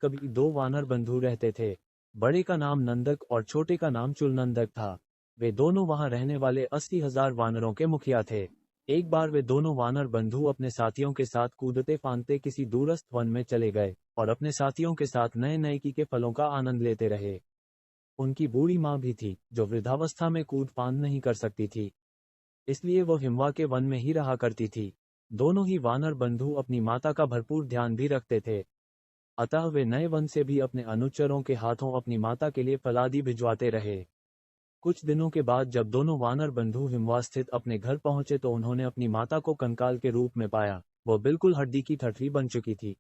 कभी दो वानर बंधु रहते थे। बड़े का नाम नंदक और छोटे का नाम चुलनंदक था। वे दोनों वहां रहने वाले 80,000 वानरों के मुखिया थे। एक बार वे दोनों वानर बंधु अपने साथियों के साथ कूदते फांदते किसी दूरस्थ वन में चले गए और अपने साथियों के साथ नए नए की के फलों का आनंद लेते रहे। उनकी बूढ़ी माँ भी थी, जो वृद्धावस्था में कूद फांद नहीं कर सकती थी, इसलिए वो हिमवा के वन में ही रहा करती थी। दोनों ही वानर बंधु अपनी माता का भरपूर ध्यान भी रखते थे। अतः वे नए वन से भी अपने अनुचरों के हाथों अपनी माता के लिए फलादि भिजवाते रहे। कुछ दिनों के बाद जब दोनों वानर बंधु हिमवा स्थित अपने घर पहुंचे तो उन्होंने अपनी माता को कंकाल के रूप में पाया। वो बिल्कुल हड्डी की ठठरी बन चुकी थी।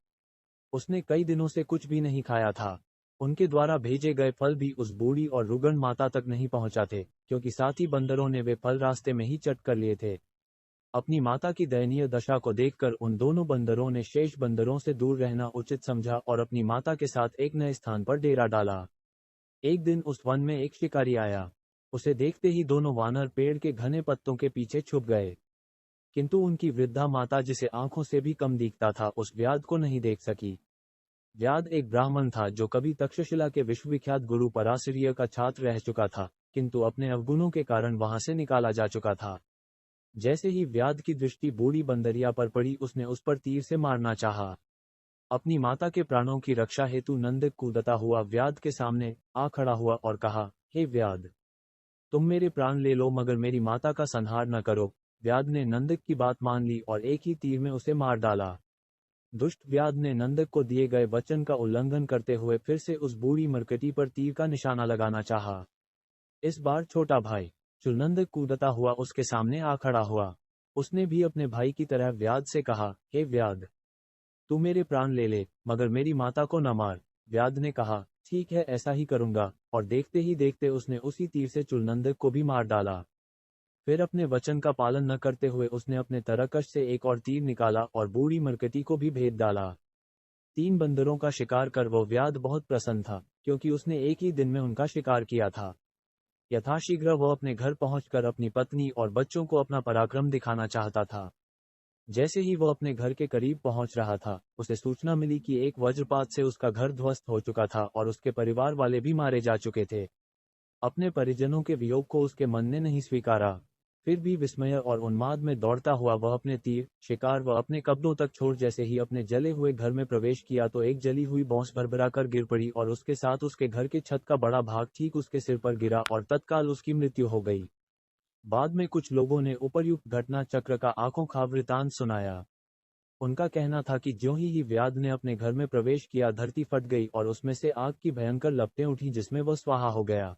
उसने कई दिनों से कुछ भी नहीं खाया था। उनके द्वारा भेजे गए फल भी उस बूढ़ी और रुग्ण माता तक नहीं पहुंचा थे, क्योंकि साथी बंदरों ने वे फल रास्ते में ही चट कर लिए थे। अपनी माता की दयनीय दशा को देखकर उन दोनों बंदरों ने शेष बंदरों से दूर रहना उचित समझा और अपनी माता के साथ एक नए स्थान पर डेरा डाला। एक दिन उस वन में एक शिकारी आया। उसे देखते ही दोनों वानर पेड़ के घने पत्तों के पीछे छुप गए, किंतु उनकी वृद्धा माता, जिसे आंखों से भी कम दिखता था, उस व्याध को नहीं देख सकी। व्याध एक ब्राह्मण था जो कभी तक्षशिला के विश्वविख्यात गुरु पराशर्य का छात्र रह चुका था, किंतु अपने अवगुणों के कारण वहां से निकाला जा चुका था। जैसे ही व्याध की दृष्टि बूढ़ी बंदरिया पर पड़ी, उसने उस पर तीर से मारना चाहा। अपनी माता के प्राणों की रक्षा हेतु नंदक कूदता हुआ व्याध के सामने आ खड़ा हुआ और कहा, हे व्याध, तुम मेरे प्राण ले लो मगर मेरी माता का संहार न करो। व्याध ने नंदक की बात मान ली और एक ही तीर में उसे मार डाला। दुष्ट व्याध ने नंदक को दिए गए वचन का उल्लंघन करते हुए फिर से उस बूढ़ी मरकटी पर तीर का निशाना लगाना चाहा। इस बार छोटा भाई चुलनंदक कूदता हुआ उसके सामने आ खड़ा हुआ। उसने भी अपने भाई की तरह व्याध से कहा, हे व्याध, तू मेरे प्राण ले ले मगर मेरी माता को न मार। व्याध ने कहा, ठीक है, ऐसा ही करूंगा, और देखते ही देखते उसने उसी तीर से चुलनंदक को भी मार डाला। फिर अपने वचन का पालन न करते हुए उसने अपने तरकश से एक और तीर निकाला और बूढ़ी मरकटी को भी भेद डाला। 3 बंदरों का शिकार कर वो व्याध बहुत प्रसन्न था, क्योंकि उसने एक ही दिन में उनका शिकार किया था। यथाशीघ्र वो अपने घर पहुंचकर अपनी पत्नी और बच्चों को अपना पराक्रम दिखाना चाहता था। जैसे ही वो अपने घर के करीब पहुंच रहा था, उसे सूचना मिली कि एक वज्रपात से उसका घर ध्वस्त हो चुका था और उसके परिवार वाले भी मारे जा चुके थे। अपने परिजनों के वियोग को उसके मन ने नहीं स्वीकारा। फिर भी विस्मय और उन्माद में दौड़ता हुआ वह अपने तीर, शिकार व अपने कब्जों तक छोड़ जैसे ही अपने जले हुए घर में प्रवेश किया तो एक जली हुई भौंस भरभरा कर गिर पड़ी और उसके साथ उसके घर के छत का बड़ा भाग ठीक उसके सिर पर गिरा और तत्काल उसकी मृत्यु हो गई। बाद में कुछ लोगों ने उपर्युक्त घटना चक्र का आंखों खा वृतांत सुनाया। उनका कहना था कि ज्यों ही व्याध ने अपने घर में प्रवेश किया, धरती फट गई और उसमें से आग की भयंकर लपटें उठी, जिसमें वह स्वाहा हो गया।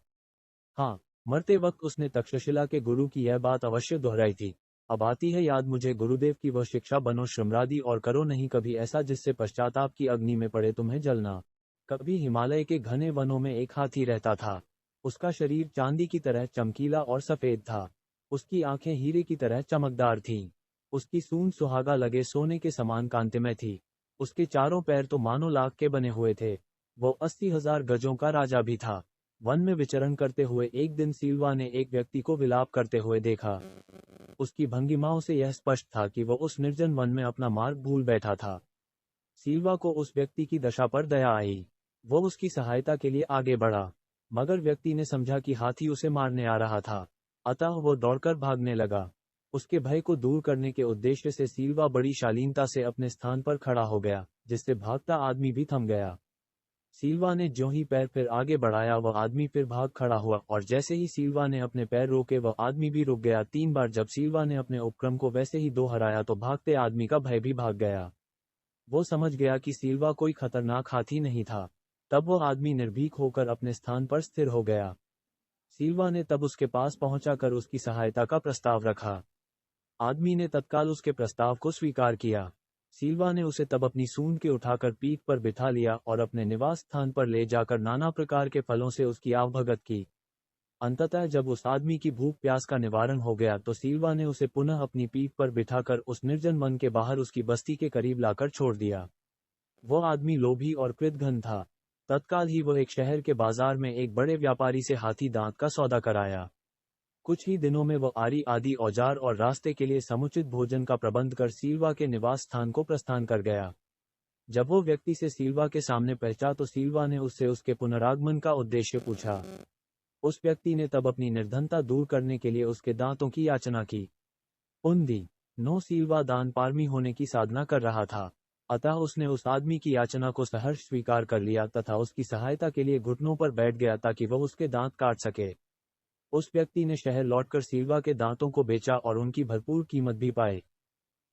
हाँ, मरते वक्त उसने तक्षशिला के गुरु की यह बात अवश्य दोहराई थी। अब आती है याद मुझे गुरुदेव की वह शिक्षा, बनो श्रमरादि और करो नहीं कभी ऐसा जिससे पश्चाताप की अग्नि में पड़े तुम्हें जलना। कभी हिमालय के घने वनों में एक हाथी रहता था। उसका शरीर चांदी की तरह चमकीला और सफेद था। उसकी आंखें हीरे की तरह चमकदार थीं। उसकी सूंड सुहागा लगे सोने के समान कांतिमय थी। उसके चारों पैर तो मानो लाख के बने हुए थे। वो 80,000 गजों का राजा भी था। वन में विचरण करते हुए एक दिन सीलवा ने एक व्यक्ति को विलाप करते हुए देखा। उसकी भंगिमाओं से यह स्पष्ट था कि वह उस निर्जन वन में अपना मार्ग भूल बैठा था। सीलवा को उस व्यक्ति की दशा पर दया आई। वो उसकी सहायता के लिए आगे बढ़ा, मगर व्यक्ति ने समझा कि हाथी उसे मारने आ रहा था, अतः वो दौड़कर भागने लगा। उसके भय को दूर करने के उद्देश्य से सीलवा बड़ी शालीनता से अपने स्थान पर खड़ा हो गया, जिससे भागता आदमी भी थम गया। सीलवा ने ज्यों ही पैर फिर आगे बढ़ाया, वह आदमी फिर भाग खड़ा हुआ और जैसे ही सीलवा ने अपने पैर रोके वह आदमी भी रुक गया। 3 बार जब सीलवा ने अपने उपक्रम को वैसे ही दोहराया तो भागते आदमी का भय भी भाग गया। वो समझ गया कि सीलवा कोई खतरनाक हाथी नहीं था। तब वह आदमी निर्भीक होकर अपने स्थान पर स्थिर हो गया। सीलवा ने तब उसके पास पहुंचाकर उसकी सहायता का प्रस्ताव रखा। आदमी ने तत्काल उसके प्रस्ताव को स्वीकार किया। सीलवा ने उसे तब अपनी सूंड के उठाकर पीठ पर बिठा लिया और अपने निवास स्थान पर ले जाकर नाना प्रकार के फलों से उसकी आवभगत की। अंततः जब उस आदमी की भूख प्यास का निवारण हो गया तो सीलवा ने उसे पुनः अपनी पीठ पर बिठाकर उस निर्जन वन के बाहर उसकी बस्ती के करीब लाकर छोड़ दिया। वह आदमी लोभी और कृतघ्न था। तत्काल ही वह एक शहर के बाजार में एक बड़े व्यापारी से हाथी दांत का सौदा कराया। कुछ ही दिनों में वह आरी आदि औजार और रास्ते के लिए समुचित भोजन का प्रबंध कर सीलवा के निवास स्थान को प्रस्थान कर गया। जब वो व्यक्ति से सिल्वा के सामने पहुंचा तो सिल्वा ने उससे उसके पुनरागमन का उद्देश्य पूछा। उस व्यक्ति ने तब अपनी निर्धनता दूर करने के लिए उसके दांतों की याचना की। उन नो सिल्वा दान पारमी होने की साधना कर रहा था, अतः उसने उस आदमी की याचना को सहर्ष स्वीकार कर लिया तथा उसकी सहायता के लिए घुटनों पर बैठ गया ताकि वह उसके दांत काट सके। उस व्यक्ति ने शहर लौटकर सिल्वा के दांतों को बेचा और उनकी भरपूर कीमत भी पाई,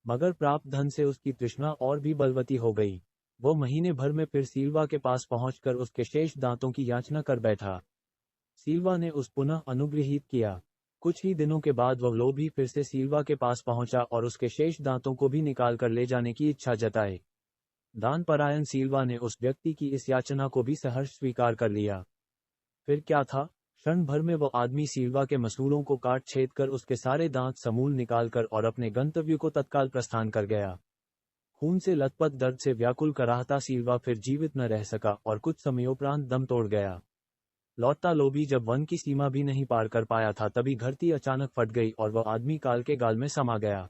मगर प्राप्त धन से उसकी तृष्णा और भी बलवती हो गई। वो महीने भर में फिर सिल्वा के पास पहुंचकर उसके शेष दांतों की याचना कर बैठा। सिल्वा ने उस पुनः अनुग्रहित किया। कुछ ही दिनों के बाद वह लोभी फिर से सिल्वा के पास पहुंचा और उसके शेष दांतों को भी निकाल कर ले जाने की इच्छा जताई। दानपरायण सिल्वा ने उस व्यक्ति की इस याचना को भी सहर्ष स्वीकार कर लिया। फिर क्या था, क्षण भर में वो आदमी सिल्वा के मसूड़ों को काट छेद कर उसके सारे दांत समूल निकालकर और अपने गंतव्य को तत्काल प्रस्थान कर गया। खून से लथपथ दर्द से व्याकुल कराहता सिल्वा फिर जीवित न रह सका और कुछ समयोपरांत दम तोड़ गया। लौटता लोभी जब वन की सीमा भी नहीं पार कर पाया था तभी धरती अचानक फट गई और वह आदमी काल के गाल में समा गया।